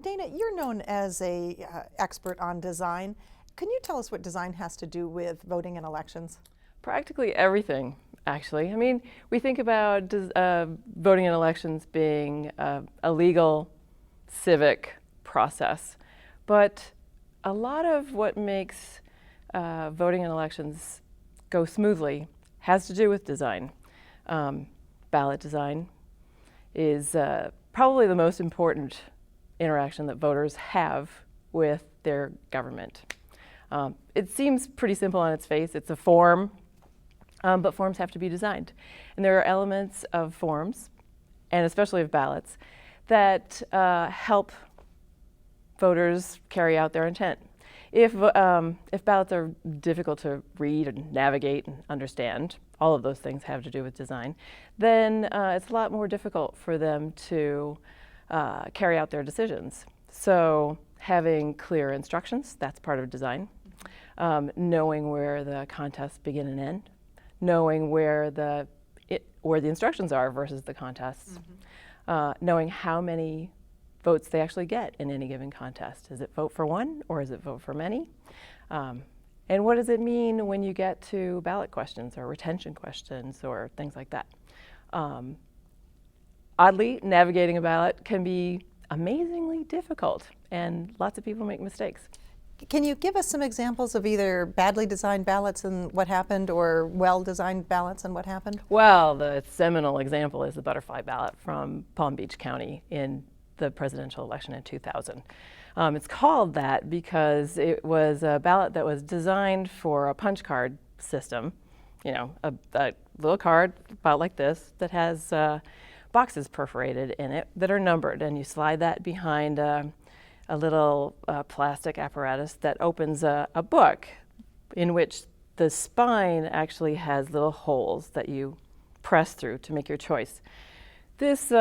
Dana, you're known as a expert on design. Can you tell us what design has to do with voting in elections? Practically everything, actually. I mean, we think about voting in elections being a legal, civic process, but a lot of what makes voting in elections go smoothly has to do with design. Ballot design is probably the most important interaction that voters have with their government. It seems pretty simple on its face. It's a form, but forms have to be designed. And there are elements of forms, and especially of ballots, that help voters carry out their intent. If ballots are difficult to read and navigate and understand, all of those things have to do with design, then it's a lot more difficult for them to carry out their decisions. So having clear instructions, that's part of design. Knowing where the contests begin and end, knowing where the instructions are versus the contests, knowing how many votes they actually get in any given contest. Is it vote for one or is it vote for many? And what does it mean when you get to ballot questions or retention questions or things like that? Oddly, navigating a ballot can be amazingly difficult, and lots of people make mistakes. Can you give us some examples of either badly designed ballots and what happened, or well-designed ballots and what happened? Well, the seminal example is the butterfly ballot from Palm Beach County in the presidential election in 2000. It's called that because it was a ballot that was designed for a punch card system, you know, a little card about like this that has boxes perforated in it that are numbered, and you slide that behind a little plastic apparatus that opens a book in which the spine actually has little holes that you press through to make your choice. This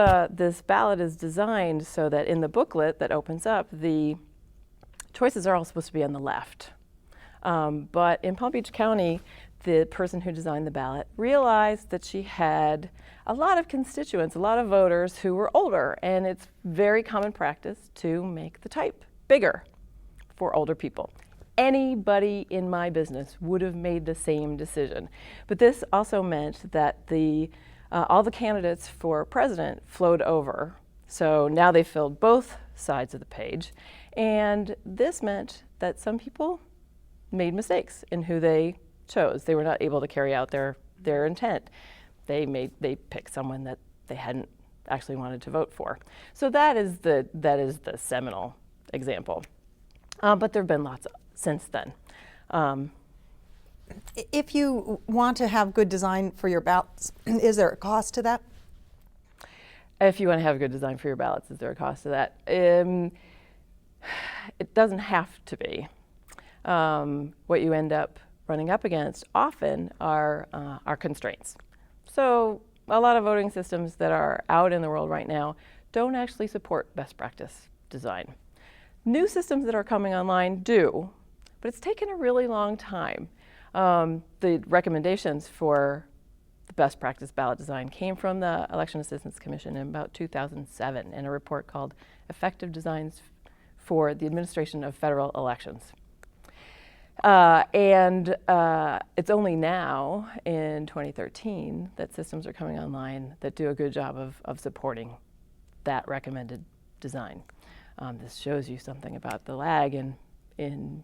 ballot is designed so that in the booklet that opens up, the choices are all supposed to be on the left. But in Palm Beach County, the person who designed the ballot realized that she had a lot of constituents, a lot of voters who were older, and it's very common practice to make the type bigger for older people. Anybody in my business would have made the same decision. But this also meant that all the candidates for president flowed over. So now they filled both sides of the page. And this meant that some people made mistakes in who they chose. They were not able to carry out their intent. They picked someone that they hadn't actually wanted to vote for. So that is the seminal example. But there have been lots since then. If you want to have good design for your ballots, is there a cost to that? If you want to have a good design for your ballots, is there a cost to that? It doesn't have to be. What you end up running up against often are constraints. So a lot of voting systems that are out in the world right now don't actually support best practice design. New systems that are coming online do, but it's taken a really long time. The recommendations for the best practice ballot design came from the Election Assistance Commission in about 2007 in a report called Effective Designs for the Administration of Federal Elections. It's only now in 2013 that systems are coming online that do a good job of supporting that recommended design. This shows you something about the lag in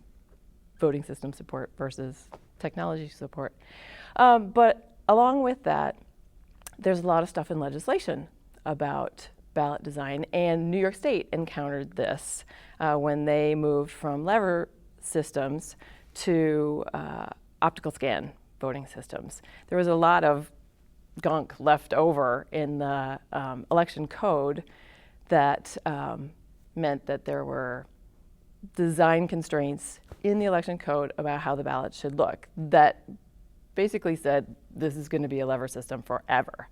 voting system support versus technology support. But along with that, there's a lot of stuff in legislation about ballot design, and New York State encountered this when they moved from lever systems to optical scan voting systems. There was a lot of gunk left over in the election code that meant that there were design constraints in the election code about how the ballot should look that basically said this is going to be a lever system forever.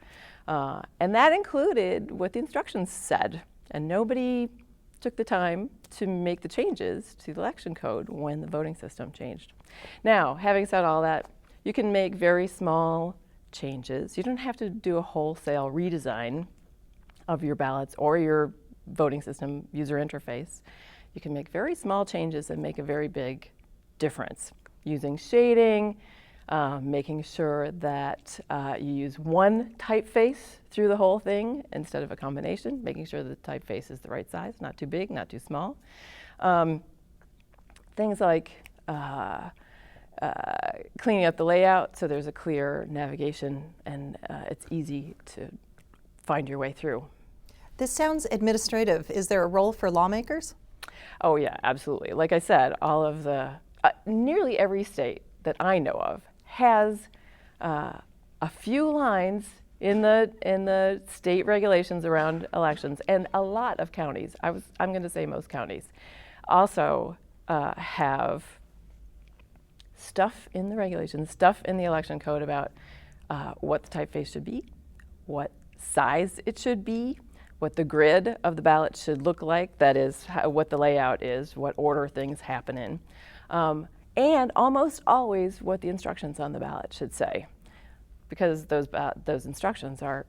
And that included what the instructions said, and nobody took the time to make the changes to the election code when the voting system changed. Now, having said all that, you can make very small changes. You don't have to do a wholesale redesign of your ballots or your voting system user interface, you can make very small changes and make a very big difference. Using shading, making sure that you use one typeface through the whole thing instead of a combination, making sure the typeface is the right size, not too big, not too small. Things like cleaning up the layout so there's a clear navigation and it's easy to find your way through. This sounds administrative. Is there a role for lawmakers? Oh yeah, absolutely. Like I said, all of the, nearly every state that I know of has a few lines in the state regulations around elections, and a lot of counties, I'm going to say most counties, also have stuff in the regulations, stuff in the election code about what the typeface should be, what size it should be, what the grid of the ballot should look like, that is, what the layout is, what order things happen in, and almost always what the instructions on the ballot should say, because those instructions are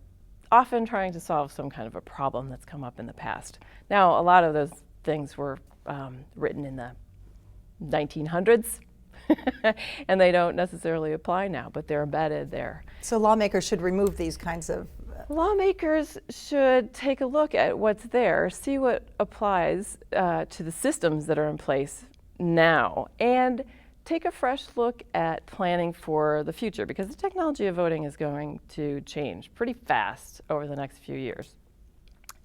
often trying to solve some kind of a problem that's come up in the past. Now, a lot of those things were written in the 1900s, and they don't necessarily apply now, but they're embedded there. So lawmakers should remove these kinds of... Lawmakers should take a look at what's there, see what applies to the systems that are in place now, and take a fresh look at planning for the future, because the technology of voting is going to change pretty fast over the next few years.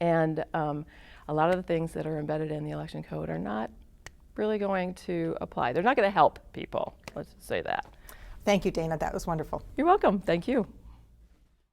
And a lot of the things that are embedded in the election code are not really going to apply. They're not going to help people, let's just say that. Thank you, Dana. That was wonderful. You're welcome. Thank you.